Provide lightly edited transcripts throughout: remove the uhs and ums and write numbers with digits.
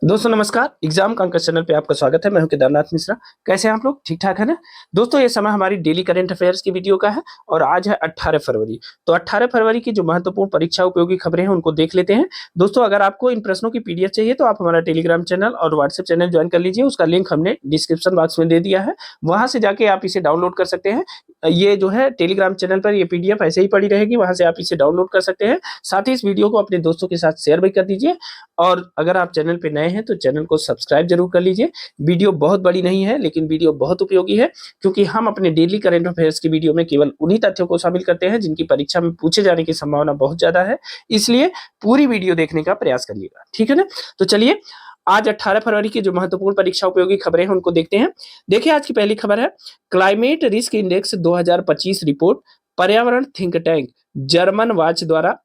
दोस्तों नमस्कार। Exam conquer channel पे आपका स्वागत है। मैं हूं केदारनाथ मिश्रा। कैसे हैं आप लोग? ठीक ठाक है ना? दोस्तों ये समय हमारी डेली करंट अफेयर्स की वीडियो का है और आज है 18 फरवरी। तो 18 फरवरी की जो महत्वपूर्ण परीक्षा उपयोगी खबरें हैं उनको देख लेते हैं। दोस्तों अगर आपको इन प्रश्नों की पीडीएफ चाहिए तो आप हमारा टेलीग्राम चैनल और व्हाट्सएप चैनल ज्वाइन कर लीजिए। उसका लिंक हमने डिस्क्रिप्शन बॉक्स में दे दिया है, वहां से जाके आप इसे डाउनलोड कर सकते हैं। ये जो है टेलीग्राम चैनल पर ये पीडीएफ ऐसे ही पड़ी रहेगी, वहां से आप इसे डाउनलोड कर सकते हैं। साथ ही इस वीडियो को अपने दोस्तों के साथ शेयर भी कर दीजिए और अगर आप चैनल पे नए हैं तो चैनल को सब्सक्राइब जरूर कर लीजिए। वीडियो बहुत बड़ी नहीं है लेकिन वीडियो बहुत उपयोगी है, क्योंकि हम अपने डेली करंट अफेयर्स की वीडियो में केवल उन्हीं तथ्यों को शामिल करते हैं जिनकी परीक्षा में पूछे जाने की संभावना बहुत ज्यादा है। इसलिए पूरी वीडियो देखने का प्रयास करिएगा, ठीक है ना? तो चलिए आज 18 फरवरी की जो महत्वपूर्ण परीक्षा उपयोगी खबरें हैं उनको देखते हैं। देखिए आज की पहली खबर है, क्लाइमेट रिस्क इंडेक्स 2025 रिपोर्ट पर्यावरण थिंक टैंक जर्मन वाच द्वारा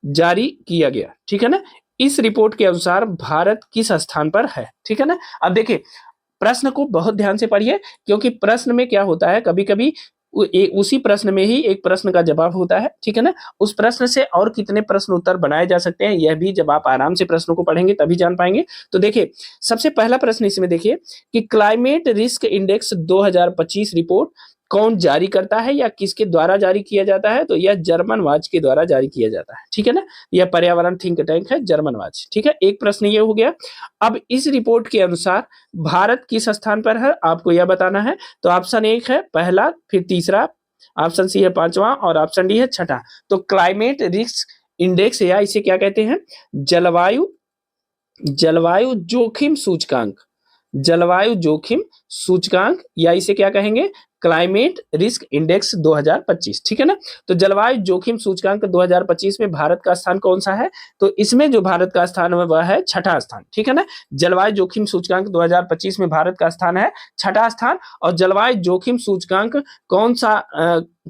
जारी किया गया, ठीक है ना? इस रिपोर्ट के अनुसार भारत किस स्थान पर है, ठीक है ना? अब देखिए प्रश्न को बहुत ध्यान से पढ़िए, क्योंकि प्रश्न में क्या होता है, कभी कभी उसी प्रश्न में ही एक प्रश्न का जवाब होता है, ठीक है ना? उस प्रश्न से और कितने प्रश्न उत्तर बनाए जा सकते हैं यह भी जब आप आराम से प्रश्नों को पढ़ेंगे तभी जान पाएंगे। तो देखिए सबसे पहला प्रश्न इसमें देखिए कि क्लाइमेट रिस्क इंडेक्स 2025 रिपोर्ट कौन जारी करता है या किसके द्वारा जारी किया जाता है? तो यह जर्मन वाच के द्वारा जारी किया जाता है, ठीक है ना? यह पर्यावरण थिंक टैंक है जर्मन वाच, ठीक है? एक प्रश्न ये हो गया। अब इस रिपोर्ट के अनुसार भारत किस स्थान पर है आपको यह बताना है। तो ऑप्शन एक है पहला, फिर तीसरा, ऑप्शन सी है पांचवा और ऑप्शन डी है छठा। तो क्लाइमेट रिस्क इंडेक्स या इसे क्या कहते हैं? जलवायु जलवायु जोखिम सूचकांक। जलवायु जोखिम सूचकांक या इसे क्या कहेंगे? क्लाइमेट रिस्क इंडेक्स 2025, ठीक है ना? तो जलवायु जोखिम सूचकांक 2025 में भारत का स्थान कौन सा है? तो इसमें जो भारत का स्थान है वह है छठा स्थान, ठीक है ना? जलवायु जोखिम सूचकांक 2025 में भारत का स्थान है छठा स्थान। और जलवायु जोखिम सूचकांक कौन सा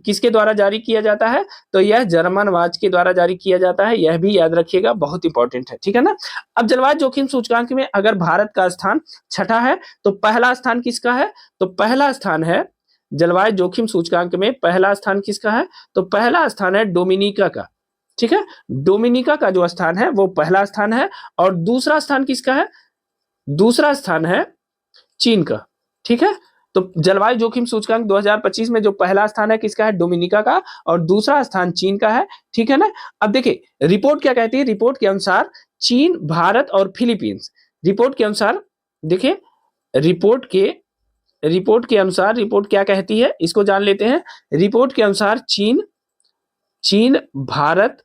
किसके द्वारा जारी किया जाता है? तो यह जर्मन वाच के द्वारा जारी किया जाता है, यह भी याद रखिएगा, बहुत इंपॉर्टेंट है, ठीक है ना? अब जलवायु जोखिम सूचकांक में अगर भारत का स्थान छठा है तो पहला स्थान किसका है? तो पहला स्थान है जलवायु जोखिम सूचकांक में पहला स्थान किसका है? तो पहला स्थान है डोमिनिका का, ठीक है? डोमिनिका का जो स्थान है वो पहला स्थान है। और दूसरा स्थान किसका है? दूसरा स्थान है चीन का, ठीक है? तो जलवायु जोखिम सूचकांक 2025 में जो पहला स्थान है किसका है? डोमिनिका का। और दूसरा स्थान चीन का है, ठीक है ना? अब देखिए रिपोर्ट क्या कहती है। रिपोर्ट के अनुसार चीन, भारत और फिलीपींस, रिपोर्ट के अनुसार देखिए रिपोर्ट के अनुसार रिपोर्ट क्या कहती है इसको जान लेते हैं। रिपोर्ट के अनुसार चीन चीन भारत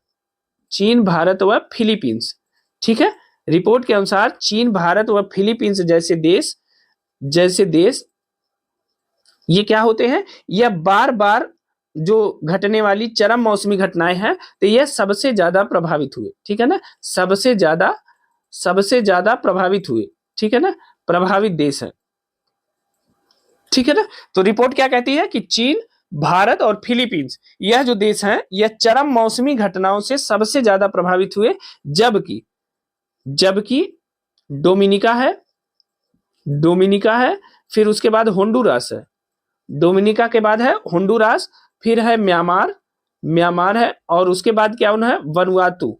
चीन भारत व फिलीपींस, ठीक है? रिपोर्ट के अनुसार चीन, भारत व फिलीपींस जैसे देश ये क्या होते हैं? यह बार बार जो घटने वाली चरम मौसमी घटनाएं हैं तो यह सबसे ज्यादा प्रभावित हुए, ठीक है ना? सबसे ज्यादा प्रभावित हुए, ठीक है ना? प्रभावित देश है, ठीक है ना? तो रिपोर्ट क्या कहती है कि चीन, भारत और फिलीपींस यह जो देश हैं यह चरम मौसमी घटनाओं से सबसे ज्यादा प्रभावित हुए। जबकि जबकि डोमिनिका है, फिर उसके बाद होंडुरास है। डोमिनिका के बाद है होंडुरास, फिर है म्यांमार है और उसके बाद क्या है? वनुआतु,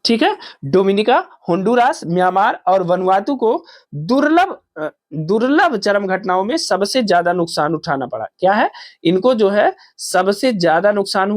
ठीक है? डोमिनिका, होंडुरास, म्यांमार और वनुआतु को दुर्लभ चरम घटनाओं में सबसे ज्यादा नुकसान उठाना पड़ा। क्या है? इनको जो है सबसे ज्यादा नुकसान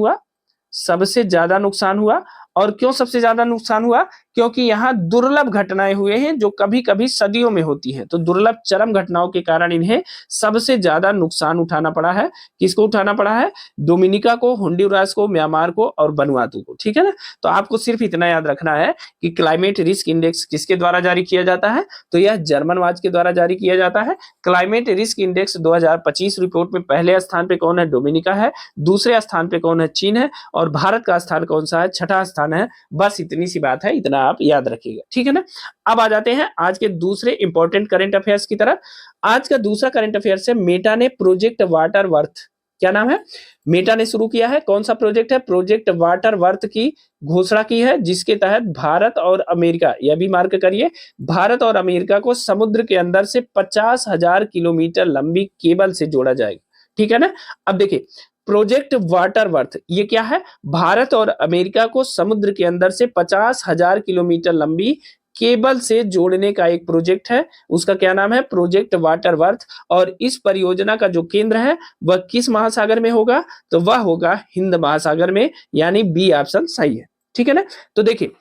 हुआ। और क्यों सबसे ज्यादा नुकसान हुआ? क्योंकि यहाँ दुर्लभ घटनाएं हुए हैं जो कभी कभी सदियों में होती हैं। तो दुर्लभ चरम घटनाओं के कारण इन्हें सबसे ज्यादा नुकसान उठाना पड़ा है। किसको उठाना पड़ा है? डोमिनिका को, होंडुरास को, म्यांमार को और वनुआतु को, ठीक है ना? तो आपको सिर्फ इतना याद रखना है कि क्लाइमेट रिस्क इंडेक्स किसके द्वारा जारी किया जाता है? तो यह जर्मन वाच के द्वारा जारी किया जाता है। क्लाइमेट रिस्क इंडेक्स 2025 रिपोर्ट में पहले स्थान पे कौन है? डोमिनिका है। दूसरे स्थान पे कौन है? चीन है। और भारत का स्थान कौन सा है? छठा स्थान है। बस इतनी सी बात है, इतना आप याद रखिएगा, ठीक है ना? अब आ जाते हैं आज के दूसरे इंपॉर्टेंट करंट अफेयर्स की तरफ। आज का दूसरा करंट अफेयर्स है, मेटा ने प्रोजेक्ट वाटर वर्थ, क्या नाम है? मेटा ने शुरू किया है कौन सा प्रोजेक्ट है? प्रोजेक्ट वाटर वर्थ की घोषणा की है, जिसके तहत भारत और अमेरिका, यह भी मार्क करिए, भारत और अमेरिका को समुद्र के अंदर से 50,000 किलोमीटर लंबी केबल से जोड़ा जाएगा, ठीक है ना? अब देखिए प्रोजेक्ट वाटर वर्थ ये क्या है? भारत और अमेरिका को समुद्र के अंदर से 50,000 किलोमीटर लंबी केबल से जोड़ने का एक प्रोजेक्ट है, उसका क्या नाम है, प्रोजेक्ट वाटर वर्थ। और इस परियोजना का जो केंद्र है वह किस महासागर में होगा, तो वह होगा हिंद महासागर में, यानी बी ऑप्शन सही है। ठीक है ना। तो देखिए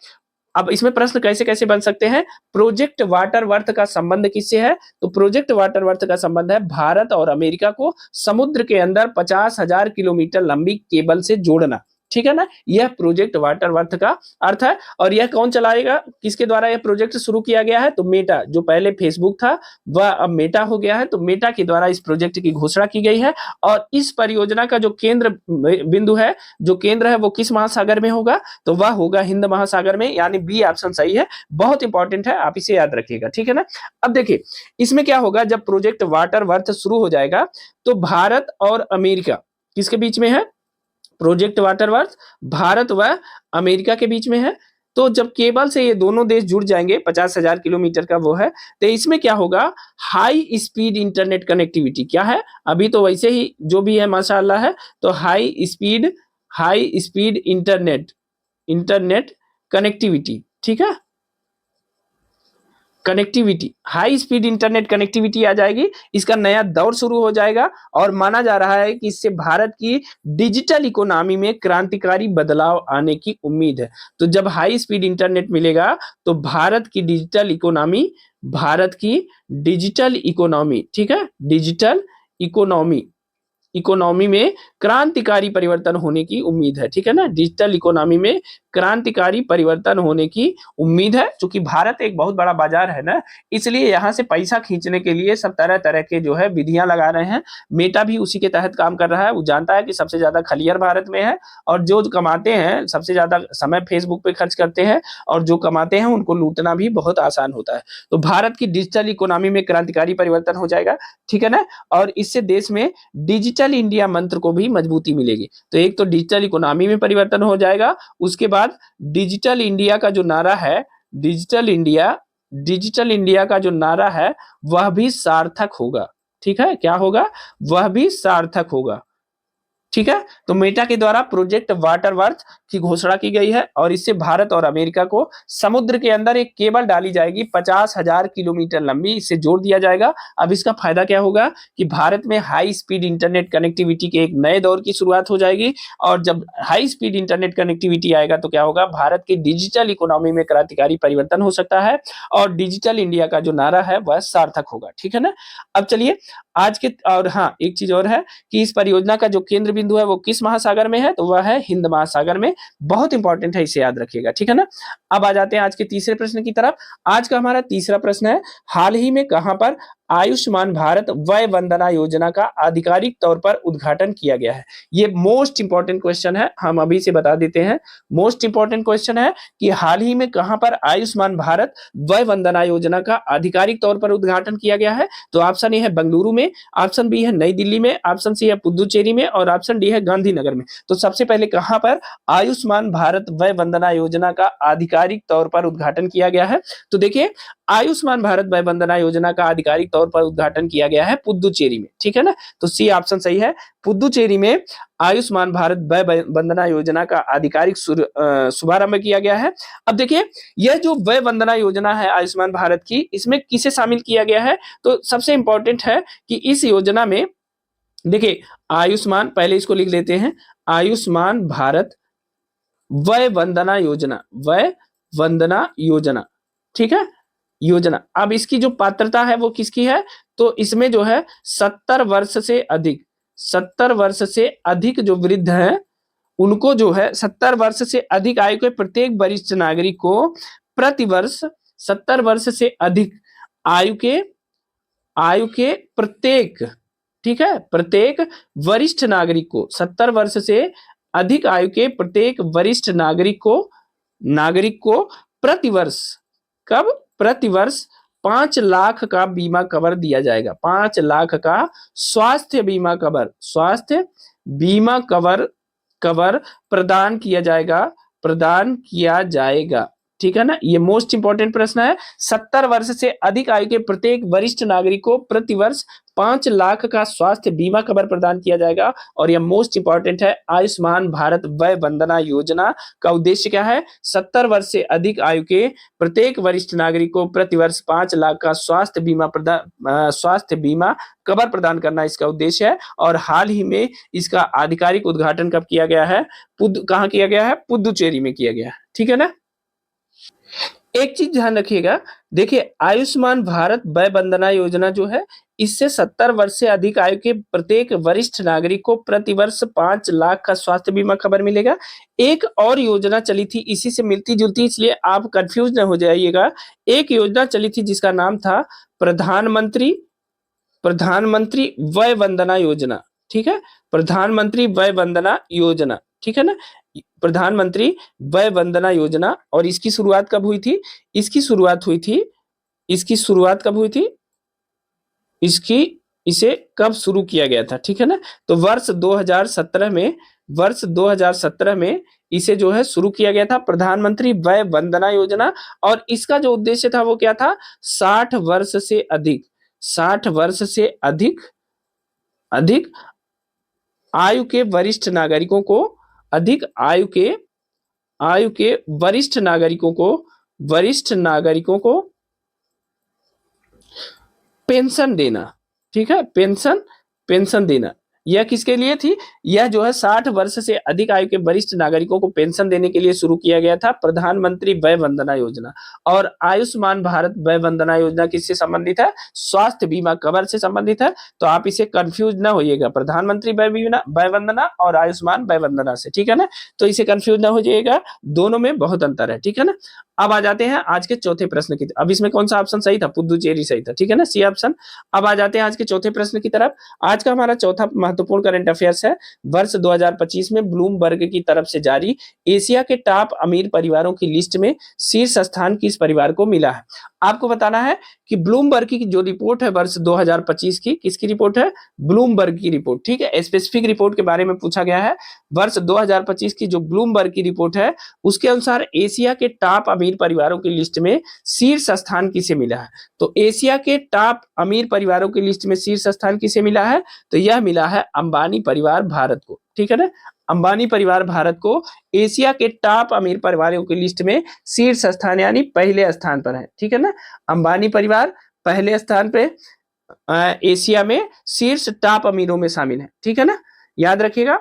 अब इसमें प्रश्न कैसे कैसे बन सकते हैं। प्रोजेक्ट वाटर वर्थ का संबंध किससे है, तो प्रोजेक्ट वाटर वर्थ का संबंध है भारत और अमेरिका को समुद्र के अंदर 50,000 किलोमीटर लंबी केबल से जोड़ना। ठीक है ना, यह प्रोजेक्ट वाटर वर्थ का अर्थ है। और यह कौन चलाएगा, किसके द्वारा यह प्रोजेक्ट शुरू किया गया है, तो मेटा, जो पहले फेसबुक था वह अब मेटा हो गया है, तो मेटा के द्वारा इस प्रोजेक्ट की घोषणा की गई है। और इस परियोजना का जो केंद्र बिंदु है, जो केंद्र है वो किस महासागर में होगा, तो वह होगा हिंद महासागर में, यानी बी ऑप्शन सही है। बहुत इंपॉर्टेंट है, आप इसे याद रखिएगा। ठीक है ना। अब देखिए इसमें क्या होगा, जब प्रोजेक्ट वाटर वर्थ शुरू हो जाएगा तो भारत और अमेरिका किसके बीच में है, प्रोजेक्ट वाटर वर्थ भारत व अमेरिका के बीच में है। तो जब केबल से ये दोनों देश जुड़ जाएंगे, 50,000 किलोमीटर का वो है, तो इसमें क्या होगा, हाई स्पीड इंटरनेट कनेक्टिविटी। क्या है, अभी तो वैसे ही जो भी है माशाअल्लाह है, तो हाई स्पीड इंटरनेट कनेक्टिविटी। ठीक है, connectivity, high speed internet connectivity आ जाएगी, इसका नया दौर शुरू हो जाएगा। और माना जा रहा है कि इससे भारत की डिजिटल इकोनॉमी में क्रांतिकारी बदलाव आने की उम्मीद है। तो जब हाई स्पीड इंटरनेट मिलेगा तो भारत की डिजिटल इकोनॉमी, ठीक है, डिजिटल इकोनॉमी में क्रांतिकारी परिवर्तन होने की उम्मीद है। ठीक है ना, डिजिटल इकोनॉमी में क्रांतिकारी परिवर्तन होने की उम्मीद है। क्योंकि भारत एक बहुत बड़ा बाजार है ना, इसलिए यहाँ से पैसा खींचने के लिए सब तरह तरह के जो है विधियां लगा रहे हैं। मेटा भी उसी के तहत काम कर रहा है। वो जानता है कि सबसे ज्यादा खलियर भारत में है, और जो कमाते हैं सबसे ज्यादा समय फेसबुक पे खर्च करते हैं, और जो कमाते हैं उनको लूटना भी बहुत आसान होता है। तो भारत की डिजिटल इकोनॉमी में क्रांतिकारी परिवर्तन हो जाएगा। ठीक है ना, और इससे देश में डिजिटल इंडिया मंत्र को भी मजबूती मिलेगी। तो एक तो डिजिटल इकोनॉमी में परिवर्तन हो जाएगा, उसके बाद डिजिटल इंडिया का जो नारा है, डिजिटल इंडिया का जो नारा है वह भी सार्थक होगा। ठीक है, क्या होगा, वह भी सार्थक होगा। ठीक है, तो मेटा के द्वारा प्रोजेक्ट वाटर वर्थ की घोषणा की गई है, और इससे भारत और अमेरिका को समुद्र के अंदर एक केबल डाली जाएगी 50,000 किलोमीटर लंबी, इससे जोड़ दिया जाएगा। अब इसका फायदा क्या होगा कि भारत में हाई स्पीड इंटरनेट कनेक्टिविटी के एक नए दौर की शुरुआत हो जाएगी। और जब हाई स्पीड इंटरनेट कनेक्टिविटी आएगा तो क्या होगा, भारत की डिजिटल इकोनॉमी में क्रांतिकारी परिवर्तन हो सकता है, और डिजिटल इंडिया का जो नारा है वह सार्थक होगा। ठीक है ना। अब चलिए आज के, और हाँ एक चीज और है कि इस परियोजना का जो केंद्र बिंदु है वो किस महासागर में है, तो वह है हिंद महासागर में। बहुत इंपॉर्टेंट है, इसे याद रखिएगा। ठीक है ना। अब आ जाते हैं आज के तीसरे प्रश्न की तरफ। आज का हमारा तीसरा प्रश्न है, हाल ही में कहां पर आयुष्मान भारत वय वंदना योजना का आधिकारिक तौर पर उद्घाटन किया गया है। ये मोस्ट इंपॉर्टेंट क्वेश्चन है, हम अभी से बता देते हैं। मोस्ट इंपॉर्टेंट क्वेश्चन है कि हाल ही में कहां पर आयुष्मान भारत वय वंदना योजना का आधिकारिक तौर पर उद्घाटन किया गया है। तो ऑप्शन ए है बेंगलुरु में, ऑप्शन बी है नई दिल्ली में, ऑप्शन सी है पुदुचेरी में, और ऑप्शन डी है गांधीनगर में। तो सबसे पहले कहां पर आयुष्मान भारत वय वंदना योजना का आधिकारिक तौर पर उद्घाटन किया गया है, तो देखिए आयुष्मान भारत वय वंदना योजना का आधिकारिक तौर पर उद्घाटन किया गया है पुदुचेरी में। ठीक है ना, तो सी ऑप्शन सही है, पुदुचेरी में आयुष्मान भारत वय वंदना योजना का आधिकारिक शुभारंभ किया गया है। अब देखिए यह जो वय वंदना योजना है आयुष्मान भारत की, इसमें किसे शामिल किया गया है, तो सबसे इंपॉर्टेंट है कि इस योजना में देखिए आयुष्मान, पहले इसको लिख लेते हैं, आयुष्मान भारत वय वंदना योजना। ठीक है, योजना। अब इसकी जो पात्रता है वो किसकी है, तो इसमें जो है 70 वर्ष से अधिक जो वृद्ध हैं उनको जो है 70 वर्ष से अधिक आयु के प्रत्येक वरिष्ठ नागरिक को प्रतिवर्ष 70 वर्ष से अधिक आयु के प्रत्येक, ठीक है, प्रत्येक वरिष्ठ नागरिक को 70 वर्ष से अधिक आयु के प्रत्येक वरिष्ठ नागरिक को प्रतिवर्ष, कब, प्रतिवर्ष 5 लाख का बीमा कवर दिया जाएगा। 5 लाख का स्वास्थ्य बीमा कवर प्रदान किया जाएगा। ठीक है ना, ये मोस्ट इंपॉर्टेंट प्रश्न है। 70 वर्ष से अधिक आयु के प्रत्येक वरिष्ठ नागरिक को प्रतिवर्ष 5 लाख का स्वास्थ्य बीमा कवर प्रदान किया जाएगा। और यह मोस्ट इंपॉर्टेंट है, आयुष्मान भारत वय वंदना योजना का उद्देश्य क्या है? 70 वर्ष से अधिक आयु के प्रत्येक वरिष्ठ नागरिक को प्रतिवर्ष 5 लाख का स्वास्थ्य बीमा कवर प्रदान करना इसका उद्देश्य है। और हाल ही में इसका आधिकारिक उद्घाटन कब किया गया है? कहाँ किया गया है? पुदुचेरी में किया गया है, ठीक है ना। एक चीज ध्यान रखिएगा, देखिए आयुष्मान भारत वय वंदना योजना जो है, इससे 70 वर्ष से अधिक आयु के प्रत्येक वरिष्ठ नागरिक को प्रतिवर्ष 5 लाख का स्वास्थ्य बीमा कवर मिलेगा। एक और योजना चली थी इसी से मिलती जुलती, इसलिए आप कंफ्यूज न हो जाइएगा। एक योजना चली थी जिसका नाम था प्रधानमंत्री वय वंदना योजना, ठीक है, प्रधानमंत्री वय वंदना योजना, ठीक है ना, प्रधानमंत्री वय वंदना योजना। और इसकी शुरुआत कब हुई थी? इसकी शुरुआत कब हुई थी? इसे कब शुरू किया गया था, ठीक है ना, तो वर्ष 2017 में इसे जो है शुरू किया गया था, प्रधानमंत्री वय वंदना योजना। और इसका जो उद्देश्य था वो क्या था? 60 वर्ष से अधिक आयु के वरिष्ठ नागरिकों को पेंशन देना, ठीक है, पेंशन देना। यह किसके लिए थी? यह जो है 60 वर्ष से अधिक आयु के वरिष्ठ नागरिकों को पेंशन देने के लिए शुरू किया गया था, प्रधानमंत्री वय वंदना योजना। और आयुष्मान भारत वय वंदना योजना किससे संबंधित है? स्वास्थ्य बीमा कवर से संबंधित है। तो आप इसे कंफ्यूज ना होइएगा, प्रधानमंत्री वय वंदना और आयुष्मान वय वंदना से, ठीक है ना, तो इसे कंफ्यूज ना हो जाइएगा, दोनों में बहुत अंतर है, ठीक है ना। अब आ जाते हैं आज के चौथे प्रश्न की। अब इसमें कौन सा ऑप्शन सही था? पुदुचेरी सही था, ठीक है ना, सी ऑप्शन। अब आ जाते हैं आज के चौथे प्रश्न की तरफ। आज का हमारा चौथा महत्वपूर्ण करंट अफेयर्स है, वर्ष 2025 में ब्लूमबर्ग की तरफ से जारी एशिया के टॉप अमीर परिवारों की लिस्ट में शीर्ष स्थान किस परिवार को मिला है? आपको बताना है कि ब्लूमबर्ग की जो रिपोर्ट है वर्ष 2025 की, किसकी रिपोर्ट है? ब्लूमबर्ग की रिपोर्ट, ठीक है, स्पेसिफिक रिपोर्ट के बारे में पूछा गया है। वर्ष 2025 की जो ब्लूमबर्ग की रिपोर्ट है उसके अनुसार एशिया के टॉप अमीर परिवारों की लिस्ट में शीर्ष स्थान किसे मिला है? तो एशिया के टॉप अमीर परिवारों की लिस्ट में शीर्ष स्थान किसे मिला है? तो यह मिला है अंबानी परिवार भारत को, ठीक है ना, अंबानी परिवार भारत को एशिया के टॉप अमीर परिवारों की लिस्ट में शीर्ष स्थान यानी पहले स्थान पर है, ठीक है ना, अंबानी परिवार पहले स्थान पे एशिया में शीर्ष टॉप अमीरों में शामिल है, ठीक है ना, याद रखिएगा।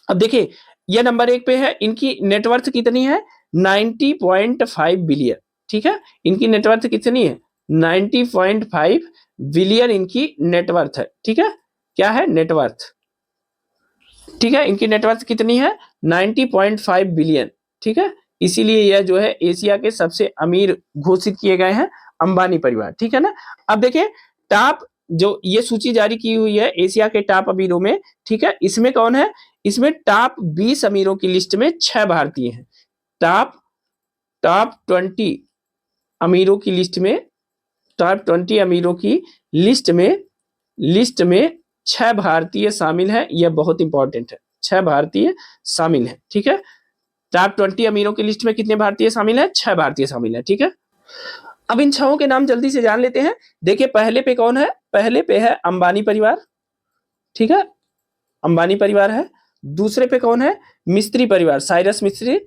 अब देखिए यह नंबर 1 पे है, इनकी नेटवर्थ कितनी है? 90.5 बिलियन, ठीक है, इनकी नेटवर्थ कितनी है? 90.5 बिलियन इनकी नेटवर्थ है, ठीक है, क्या है? नेटवर्थ, ठीक है, इनकी नेटवर्थ कितनी है? 90.5 बिलियन, ठीक है, इसीलिए यह जो है एशिया के सबसे अमीर घोषित किए गए हैं अंबानी परिवार, ठीक है ना। अब देखिए टॉप जो ये सूची जारी की हुई है एशिया के टॉप अमीरों में, ठीक है, इसमें कौन है? इसमें टॉप 20 अमीरों की लिस्ट में 6 भारतीय हैं। टॉप 20 अमीरों की लिस्ट में, टॉप 20 अमीरों की लिस्ट में 6 भारतीय शामिल हैं। यह बहुत इंपॉर्टेंट है, 6 भारतीय शामिल हैं, ठीक है। टॉप 20 अमीरों की लिस्ट में कितने भारतीय शामिल हैं? 6 भारतीय शामिल हैं, ठीक है। अब इन 6 के नाम जल्दी से जान लेते हैं। देखिए पहले पे कौन है? पहले पे है अंबानी परिवार, ठीक है, अंबानी परिवार है। दूसरे पे कौन है? मिस्त्री परिवार, साइरस मिस्त्री,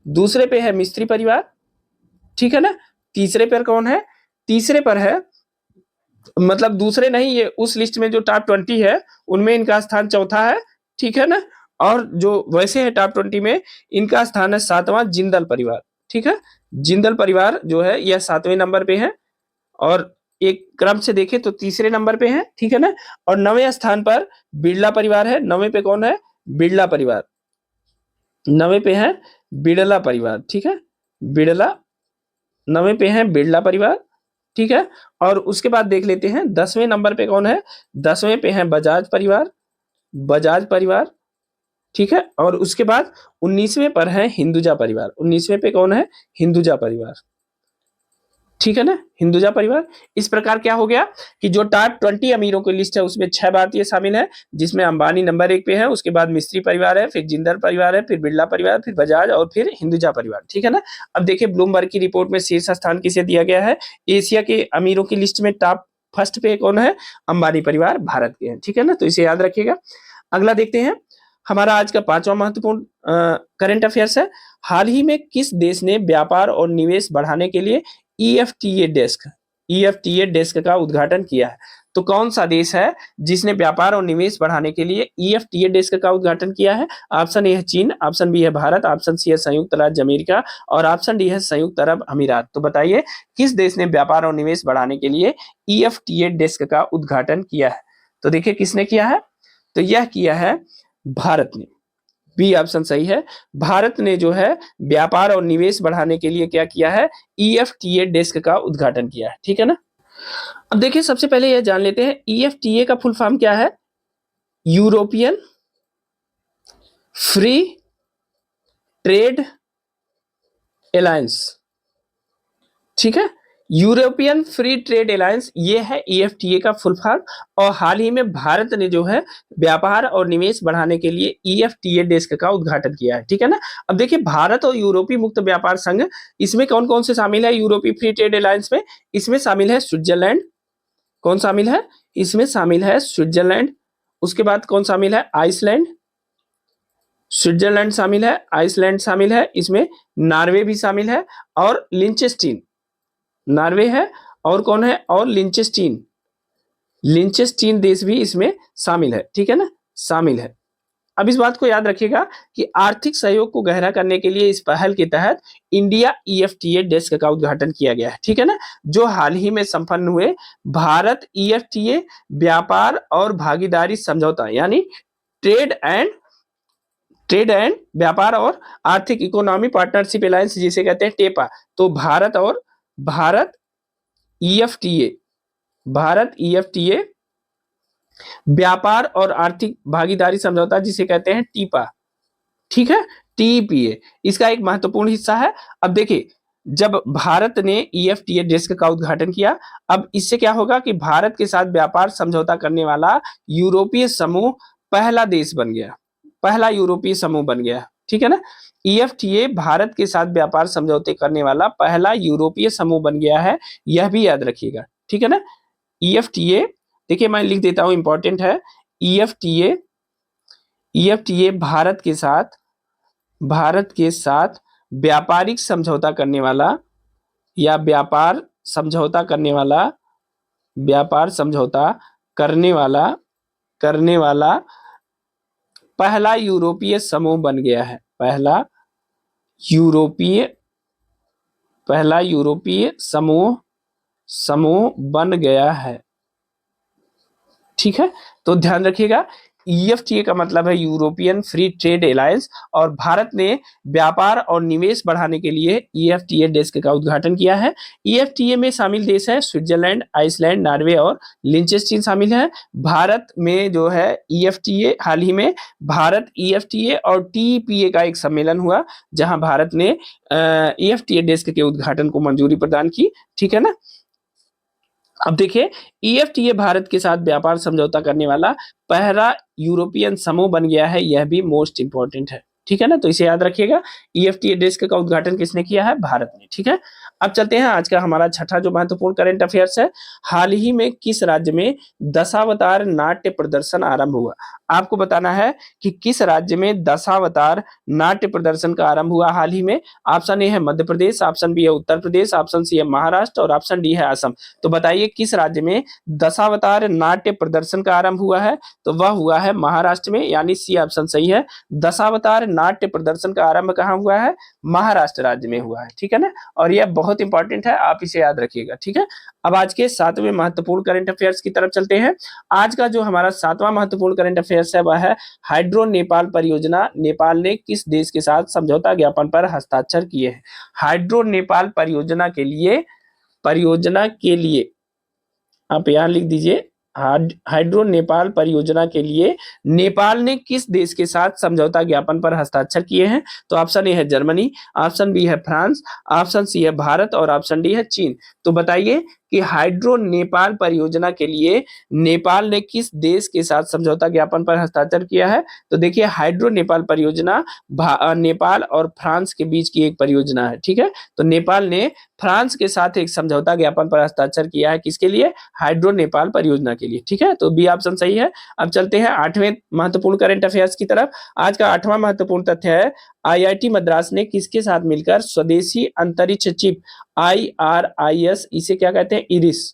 दूसरे पे है मिस्त्री परिवार, ठीक है ना। तीसरे पर कौन है? तीसरे पर है, मतलब दूसरे नहीं, ये उस लिस्ट में जो टॉप 20 है उनमें इनका स्थान चौथा है, ठीक है ना। और जो वैसे है टॉप 20 में इनका स्थान है 7वां, जिंदल परिवार, ठीक है, जिंदल परिवार जो है यह 7वें नंबर पे है। और एक क्रम से देखें तो तीसरे नंबर पे है, ठीक है ना। और 9वें स्थान पर बिरला परिवार है। 9वें पे कौन है? बिरला परिवार, 9वें पे है बिरला परिवार, ठीक है, बिरला 9वें पे है बिरला परिवार, ठीक है। और उसके बाद देख लेते हैं 10वें नंबर पे कौन है? 10वें पे है बजाज परिवार, बजाज परिवार, ठीक है। और उसके बाद 19वें पर है हिंदुजा परिवार, 19वें पे कौन है? हिंदुजा परिवार, ठीक है ना, हिंदुजा परिवार। इस प्रकार क्या हो गया कि जो टॉप 20 अमीरों की लिस्ट है उसमें 6 भारतीय शामिल है, जिसमें अंबानी नंबर 1 पे है, उसके बाद मिस्त्री परिवार है, फिर जिंदल परिवार है, फिर बिरला परिवार, फिर बजाज और फिर हिंदुजा परिवार। ठीक है ना। अब देखिए ब्लूमबर्ग की रिपोर्ट में शीर्ष स्थान किसे दिया गया है, एशिया के अमीरों की लिस्ट में टॉप फर्स्ट पे कौन है, अंबानी परिवार भारत के हैं। ठीक है ना, तो इसे याद रखिएगा। अगला देखते हैं, हमारा आज का 5वां महत्वपूर्ण करंट अफेयर्स है, हाल ही में किस देश ने व्यापार और निवेश बढ़ाने के लिए ईएफटीए डेस्क का उद्घाटन किया है। तो कौन सा देश है जिसने व्यापार और निवेश बढ़ाने के लिए ईएफटीए डेस्क का उद्घाटन किया है? ऑप्शन ए है चीन, ऑप्शन बी है भारत, ऑप्शन सी है संयुक्त राज्य अमेरिका और ऑप्शन डी है संयुक्त अरब अमीरात। तो बताइए किस देश ने व्यापार और निवेश बढ़ाने के लिए ईएफटीए डेस्क का उद्घाटन किया है? तो देखिए किसने किया है, तो यह किया है भारत ने। बी ऑप्शन सही है, भारत ने जो है व्यापार और निवेश बढ़ाने के लिए क्या किया है, ईएफटीए डेस्क का उद्घाटन किया है। ठीक है ना। अब देखिए सबसे पहले यह जान लेते हैं ईएफटीए का फुल फॉर्म क्या है, यूरोपियन फ्री ट्रेड अलायंस। ठीक है, यूरोपियन फ्री ट्रेड अलायंस ये है ईएफटीए का फुल फॉर्म। और हाल ही में भारत ने जो है व्यापार और निवेश बढ़ाने के लिए ईएफटीए डेस्क का उद्घाटन किया है। ठीक है ना। अब देखिए भारत और यूरोपीय मुक्त व्यापार संघ, इसमें कौन कौन से शामिल है यूरोपीय फ्री ट्रेड अलायंस में? इसमें शामिल है स्विट्जरलैंड। कौन शामिल है, इसमें शामिल है स्विट्जरलैंड। उसके बाद कौन शामिल है, आइसलैंड। स्विट्जरलैंड शामिल है, आइसलैंड शामिल है, इसमें नॉर्वे भी शामिल है और लिंचेस्टीन, नॉर्वे है और कौन है, और लिंचेस्टीन देश भी इसमें शामिल है। ठीक है ना, शामिल है। अब इस बात को याद रखिएगा कि आर्थिक सहयोग को गहरा करने के लिए इस पहल के तहत इंडिया ईएफटीए डेस्क का उद्घाटन किया गया है। ठीक है ना, जो हाल ही में संपन्न हुए भारत ईएफटीए व्यापार और भागीदारी समझौता यानी ट्रेड एंड व्यापार और आर्थिक इकोनॉमी पार्टनरशिप अलायंस जिसे कहते हैं टेपा। तो भारत ईएफटीए व्यापार और आर्थिक भागीदारी समझौता जिसे कहते हैं टीपा। ठीक है, टीपीए इसका एक महत्वपूर्ण हिस्सा है। अब देखिए जब भारत ने ईएफटीए डेस्क का उद्घाटन किया, अब इससे क्या होगा कि भारत के साथ व्यापार समझौता करने वाला यूरोपीय समूह पहला देश बन गया, पहला यूरोपीय समूह बन गया। ठीक है ना, ईएफटीए भारत के साथ व्यापार समझौते करने वाला पहला यूरोपीय समूह बन गया है, यह भी याद रखिएगा। ठीक है ना, ईएफटीए देखिए मैं लिख देता हूं, इंपॉर्टेंट है। ईएफटीए भारत के साथ व्यापारिक समझौता करने वाला या व्यापार समझौता करने वाला पहला यूरोपीय समूह बन गया है, पहला यूरोपीय समूह बन गया है। ठीक है, तो ध्यान रखिएगा ईएफटीए का मतलब है यूरोपियन फ्री ट्रेड अलायंस और भारत ने व्यापार और निवेश बढ़ाने के लिए ईएफटीए डेस्क का उद्घाटन किया है। ईएफटीए में शामिल देश है स्विट्जरलैंड, आइसलैंड, नॉर्वे और लिंचेस्टीन शामिल है। भारत में जो है ईएफटीए, हाल ही में भारत ईएफटीए और टीपीए का एक सम्मेलन हुआ जहां भारत ने ईएफटीए डेस्क के उद्घाटन को मंजूरी प्रदान की। ठीक है ना। अब देखिए ईएफटीए भारत के साथ व्यापार समझौता करने वाला पहला यूरोपियन समूह बन गया है, यह भी मोस्ट इंपॉर्टेंट है। ठीक है ना, तो इसे याद रखिएगा ईएफटीए डेस्क का उद्घाटन किसने किया है, भारत ने। ठीक है, अब चलते हैं आज का हमारा छठा जो महत्वपूर्ण करंट अफेयर्स है, हाल ही में किस राज्य में दशावतार नाट्य प्रदर्शन आरंभ हुआ? आपको बताना है कि किस राज्य में दशावतार नाट्य प्रदर्शन का आरंभ हुआ हाल ही में। ऑप्शन ए है मध्य प्रदेश, ऑप्शन बी है उत्तर प्रदेश, ऑप्शन सी है महाराष्ट्र और ऑप्शन डी है असम। तो बताइए किस राज्य में दशावतार नाट्य प्रदर्शन का आरंभ हुआ है? तो वह हुआ है महाराष्ट्र में, यानी सी ऑप्शन सही है। दशावतार नाट्य प्रदर्शन का आरंभ कहाँ हुआ है? महाराष्ट्र राज्य में हुआ है। ठीक है ना, और यह बहुत इंपॉर्टेंट है, आप इसे याद रखिएगा। ठीक है, अब आज के 7वें महत्वपूर्ण करंट अफेयर्स की तरफ चलते हैं। आज का जो हमारा 7वां महत्वपूर्ण करंट अफेयर्स है वह है हाइड्रो नेपाल परियोजना, नेपाल ने किस देश के साथ समझौता ज्ञापन पर हस्ताक्षर किए हैं? हाइड्रो नेपाल परियोजना के लिए आप यहां लिख दीजिए हाइड्रो नेपाल परियोजना के लिए नेपाल ने किस देश के साथ समझौता ज्ञापन पर हस्ताक्षर किए हैं? तो ऑप्शन ए है जर्मनी, ऑप्शन बी है फ्रांस, ऑप्शन सी है भारत और ऑप्शन डी है चीन। तो बताइए कि हाइड्रो नेपाल परियोजना के लिए नेपाल ने किस देश के साथ समझौता ज्ञापन पर हस्ताक्षर किया है? तो देखिए हाइड्रो नेपाल परियोजना नेपाल और फ्रांस के बीच की एक परियोजना है, ठीक है। तो नेपाल ने फ्रांस के साथ एक समझौता ज्ञापन पर हस्ताक्षर किया है, किसके लिए? हाइड्रो नेपाल परियोजना के लिए, ठीक है। तो बी ऑप्शन सही है। अब चलते हैं 8वें महत्वपूर्ण करंट अफेयर्स की तरफ। आज का 8वां महत्वपूर्ण तथ्य है, आईआईटी मद्रास ने किसके साथ मिलकर स्वदेशी अंतरिक्ष चिप IRIS, इसे क्या कहते हैं, इरिस,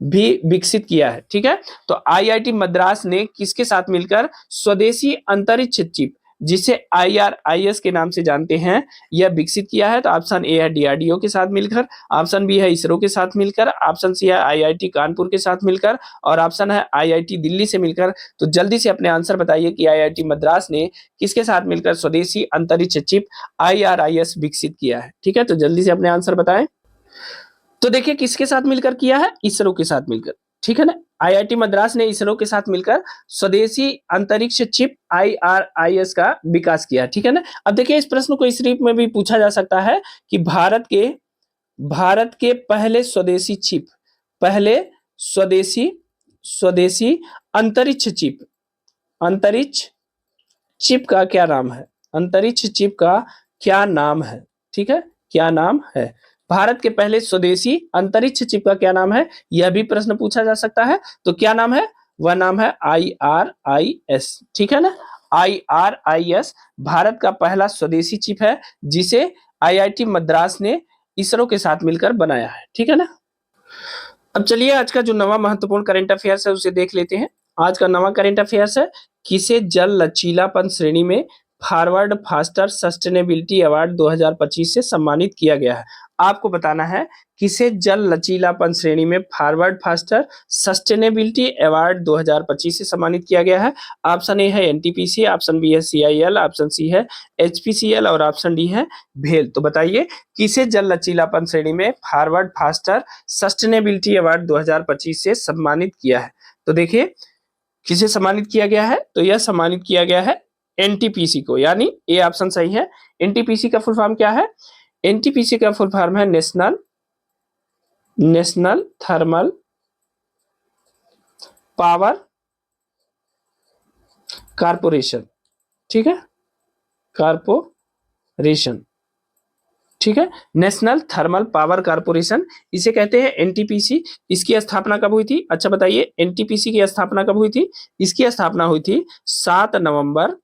भी विकसित किया है, ठीक है। तो आईआईटी मद्रास ने किसके साथ मिलकर स्वदेशी अंतरिक्ष चिप, जिसे IRIS के नाम से जानते हैं, यह विकसित किया है? तो ऑप्शन ए है DRDO के साथ मिलकर, ऑप्शन बी है इसरो के साथ मिलकर, ऑप्शन सी है IIT कानपुर के साथ मिलकर और ऑप्शन है IIT दिल्ली से मिलकर। तो जल्दी से अपने आंसर बताइए कि आईआईटी मद्रास ने किसके साथ मिलकर स्वदेशी अंतरिक्ष चिप IRIS विकसित किया है, ठीक है। तो जल्दी से अपने आंसर बताएं। तो देखिए किसके साथ मिलकर किया है? इसरो के साथ मिलकर, ठीक है ना। आईआईटी मद्रास ने इसरो के साथ मिलकर स्वदेशी अंतरिक्ष चिप IRIS का विकास किया, ठीक है ना। अब देखिए इस प्रश्न को इस रूप में भी पूछा जा सकता है कि भारत के पहले स्वदेशी चिप, पहले स्वदेशी स्वदेशी अंतरिक्ष चिप का क्या नाम है? अंतरिक्ष चिप का क्या नाम है, ठीक है, क्या नाम है? भारत के पहले स्वदेशी अंतरिक्ष चिप का क्या नाम है? यह भी प्रश्न पूछा जा सकता है। तो क्या नाम है? वह नाम है IRIS, ठीक है ना। IRIS भारत का पहला स्वदेशी चिप है, जिसे आईआईटी मद्रास ने इसरो के साथ मिलकर बनाया है, ठीक है ना। अब चलिए आज का जो नवा महत्वपूर्ण करंट अफेयर्स है उसे देख लेते हैं। आज का नवा करंट अफेयर्स है, किसे जल लचीलापन श्रेणी में फॉरवर्ड फास्टर सस्टेनेबिलिटी अवार्ड 2025 से सम्मानित किया गया है? आपको बताना है किसे जल लचीलापन श्रेणी में फॉरवर्ड फास्टर सस्टेनेबिलिटी अवार्ड 2025 से सम्मानित किया गया है। ऑप्शन ए है NTPC, ऑप्शन बी है CIL, ऑप्शन सी है HPCL और ऑप्शन डी है भेल। तो बताइए किसे जल लचीलापन श्रेणी में फॉरवर्ड फास्टर सस्टेनेबिलिटी अवार्ड 2025 से सम्मानित किया है? तो देखिए किसे सम्मानित किया गया है? तो यह सम्मानित किया गया है NTPC को, यानी ए ऑप्शन सही है। NTPC का फुल फॉर्म क्या है? NTPC का फुल फॉर्म है नेशनल थर्मल पावर कारपोरेशन, ठीक है, कारपोरेशन, ठीक है, नेशनल थर्मल पावर कारपोरेशन, इसे कहते हैं NTPC। इसकी स्थापना कब हुई थी? अच्छा बताइए NTPC की स्थापना कब हुई थी? इसकी स्थापना हुई थी 7 नवंबर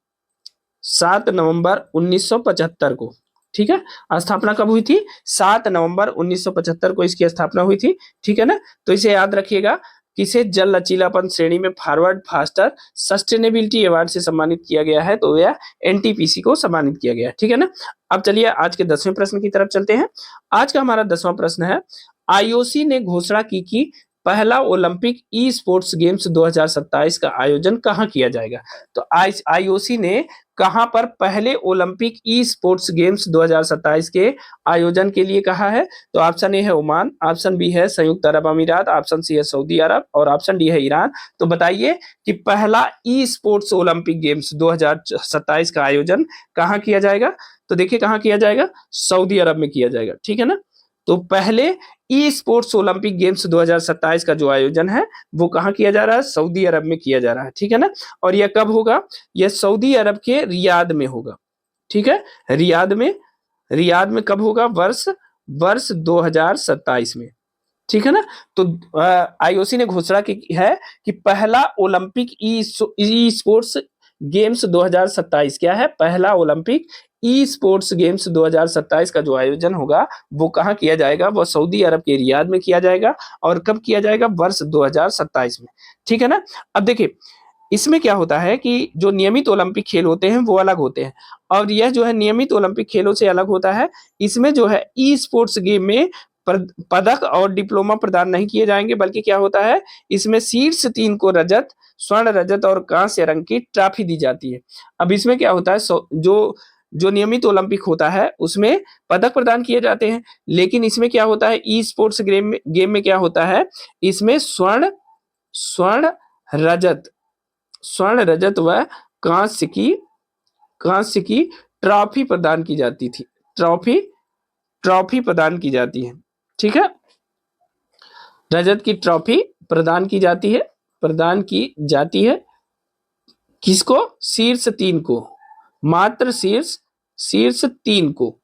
1975 को, ठीक है। स्थापना कब हुई थी? 7 नवंबर 1975 को इसकी स्थापना हुई थी, ठीक है ना। तो इसे याद रखिएगा, किसे जल लचीलापन श्रेणी में फॉरवर्ड फास्टर सस्टेनेबिलिटी अवार्ड से सम्मानित किया गया है? तो यह NTPC को सम्मानित किया गया है, ठीक है ना। अब चलिए आज के 10वें प्रश्न की तरफ चलते हैं। आज का हमारा 10वां प्रश्न है, IOC ने घोषणा की कि पहला ओलंपिक ई स्पोर्ट्स गेम्स 2027 का आयोजन कहाँ किया जाएगा? तो IOC ने कहां पर पहले ओलंपिक ई स्पोर्ट्स गेम्स 2027 के आयोजन के लिए कहा है? तो ऑप्शन ए है ओमान, ऑप्शन बी है संयुक्त अरब अमीरात, ऑप्शन सी है सऊदी अरब और ऑप्शन डी है ईरान। तो बताइए कि पहला ई स्पोर्ट्स ओलंपिक गेम्स 2027 का आयोजन कहाँ किया जाएगा? तो देखिए कहाँ किया जाएगा? सऊदी अरब में किया जाएगा, ठीक है ना। तो पहले ई स्पोर्ट्स ओलंपिक गेम्स 2027 का जो आयोजन है वो कहाँ किया जा रहा है? सऊदी अरब में किया जा रहा है, ठीक है ना। और यह कब होगा? यह सऊदी अरब के रियाद में होगा, ठीक है, रियाद में कब होगा? वर्ष 2027 में, ठीक है ना। तो IOC ने घोषणा की है कि पहला ओलंपिक ई स्पोर्ट्स गेम्स 2027 क्या है? पहला ओलंपिक ई स्पोर्ट्स गेम्स 2027 का जो आयोजन होगा वो कहाँ किया जाएगा? वो सऊदी अरब के रियाद में किया जाएगा। और कब किया जाएगा? वर्ष 2027 में, ठीक है ना। अब देखिए इसमें क्या होता है कि जो नियमित ओलंपिक खेल होते हैं वो अलग होते हैं, और यह जो है नियमित ओलंपिक खेलों से अलग होता है। इसमें जो है ई स्पोर्ट्स गेम में पदक और डिप्लोमा प्रदान नहीं किए जाएंगे, बल्कि क्या होता है इसमें शीर्ष 3 को रजत, स्वर्ण, रजत और कांस्य रंग की ट्रॉफी दी जाती है। अब इसमें क्या होता है, जो नियमित ओलंपिक होता है उसमें पदक प्रदान किए जाते हैं, लेकिन इसमें क्या होता है ई स्पोर्ट्स गेम में क्या होता है, इसमें स्वर्ण, स्वर्ण रजत व कांस्य की ट्रॉफी प्रदान की जाती थी। ट्रॉफी प्रदान की जाती है। ठीक है, रजत की ट्रॉफी प्रदान की जाती है। किसको? शीर्ष 3 को, मात्र शीर्ष 3 को।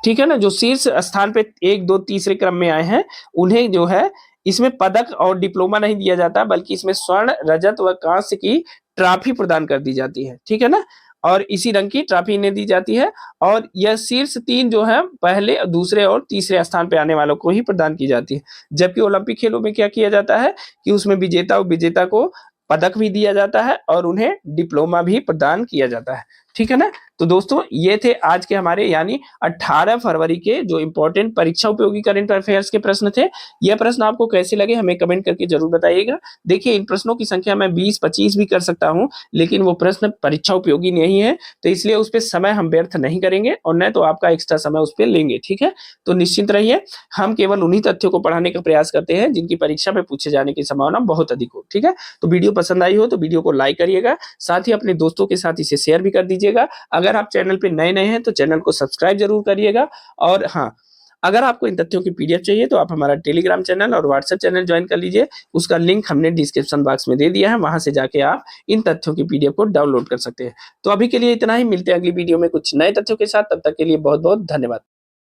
ठीक है ना, जो शीर्ष स्थान पे 1, 2, तीसरे क्रम में आए हैं उन्हें जो है इसमें पदक और डिप्लोमा नहीं दिया जाता, बल्कि इसमें स्वर्ण, रजत व कांस्य की ट्रॉफी प्रदान कर दी जाती है। ठीक है ना, और इसी रंग की ट्रॉफी इन्हें दी जाती है। और यह शीर्ष 3 जो है पहले, दूसरे और तीसरे स्थान पे आने वालों को ही प्रदान की जाती है। जबकि ओलंपिक खेलों में क्या किया जाता है कि उसमें विजेता को पदक भी दिया जाता है और उन्हें डिप्लोमा भी प्रदान किया जाता है। ठीक है ना, तो दोस्तों ये थे आज के हमारे यानी 18 फरवरी के जो इंपॉर्टेंट परीक्षा उपयोगी करंट अफेयर्स के प्रश्न थे। यह प्रश्न आपको कैसे लगे हमें कमेंट करके जरूर बताइएगा। देखिए, इन प्रश्नों की संख्या मैं 20-25 भी कर सकता हूं, लेकिन वो प्रश्न परीक्षा उपयोगी नहीं है, तो इसलिए उस पर समय हम व्यर्थ नहीं करेंगे और न तो आपका एक्स्ट्रा समय उस पर लेंगे। ठीक है, तो निश्चिंत रहिए, हम केवल उन्हीं तथ्यों को पढ़ाने का प्रयास करते हैं जिनकी परीक्षा में पूछे जाने की संभावना बहुत अधिक हो। ठीक है, तो वीडियो पसंद आई हो तो वीडियो को लाइक करिएगा, साथ ही अपने दोस्तों के साथ इसे शेयर भी कर दीजिएगा। अगर आप चैनल पे नए हैं तो चैनल को सब्सक्राइब जरूर करिएगा। और हाँ, अगर आपको इन तथ्यों की पीडीएफ चाहिए तो आप हमारा टेलीग्राम चैनल और व्हाट्सएप चैनल ज्वाइन कर लीजिए। उसका लिंक हमने डिस्क्रिप्शन बॉक्स में दे दिया है, वहां से जाके आप इन तथ्यों की पीडीएफ को डाउनलोड कर सकते हैं। तो अभी के लिए इतना ही, मिलते हैं अगली वीडियो में कुछ नए तथ्यों के साथ। तब तक के लिए बहुत बहुत धन्यवाद।